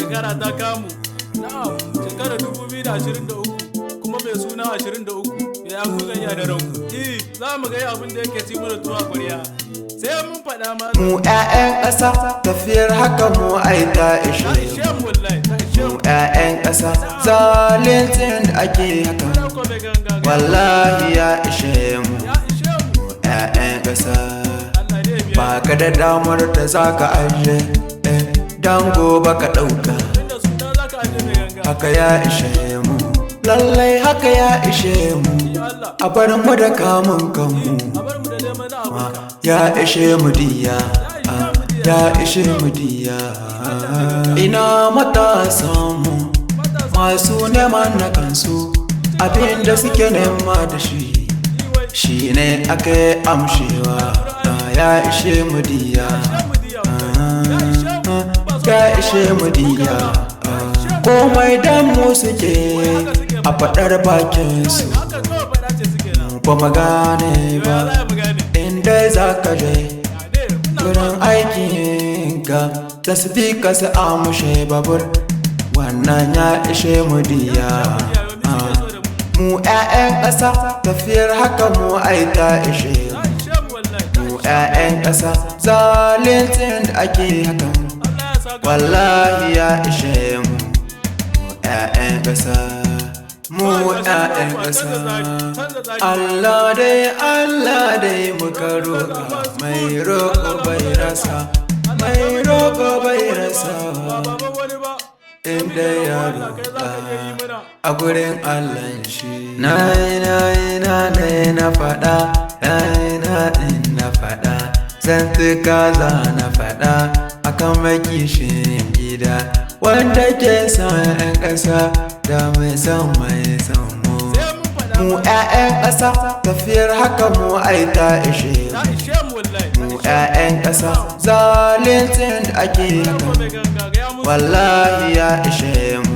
shekara ta kamu. Na'am, shekara 2023 kuma mai suna 23 ya ku ganya da ranku. Za mu ga abin da yake ci mana tuwa ƙwarya. Sai mun faɗa ma mu 'ya'yan ƙasa tafiyar haka mu ai ta ishe mu 'ya'yan ƙasa zalincin da ake haka wallahi ya ishe mu 'ya'yan ƙasa ba ka da damar da za ka aje dan gobe ka ɗauka haka ya ishe mu lallai haka ya ishe mu a bar mu da kamun kanmu ya ishe mu diya ya ishe mu diya ina matasanmu masu neman na kansu abinda suke nema da shi ne aka yi amshewa ya ishe mu diya ya ishe mu diya komai dan mu suke a faɗar bakinsu ba magane ba inda za ka je wurin aikinka da su bi ka su amushe babur wannan ya ishe mu diya mu 'ya'yan ƙasa tafiyar haka mu ai ta ishe mu 'ya'yan ƙasa zalincin da ake haka wallahi ya ishe mu 'ya'yan ƙasa mu 'ya'yan ƙasa Allah dai muka roƙa mai roƙo bai rasa mai roƙo bai rasa inda ya roƙa a gurin Allah shi na faɗa na faɗa zantuka za na faɗa akan makishin gida wanda ke son 'yan ƙasa da mai son mu 'ya'yan ƙasa tafiyar haka mu ai ta ishe mu 'ya'yan ƙasa zalincin da ake haka wallahi ya ishe mu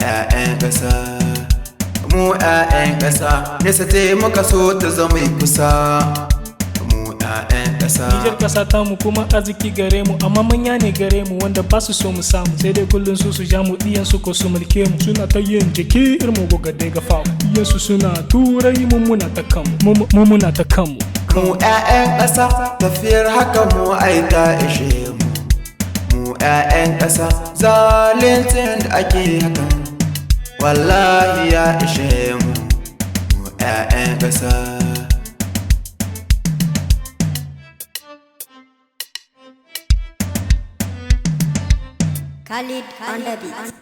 'ya'yan ƙasa mu 'ya'yan ƙasa nesa te muka so ta zama kusa mu 'ya'yan ƙasa Nijar ƙasa ta mu kuma arziki gare mu amma manya ne gare mu wanda ba su so mu samu sai dai kullum su ja mu diyan su ko su mulke mu suna ta yin jiki irmu gogadai ga famu diyan su suna turai mu muna ta kanmu mu muna ta kanmu mu 'ya'yan ƙasa tafiyar haka mu ai ta ishe mu 'ya'yan ƙasa zalincin da ake haka wallahi ya ishe mu 'ya'yan ƙasa Khalid on the beat.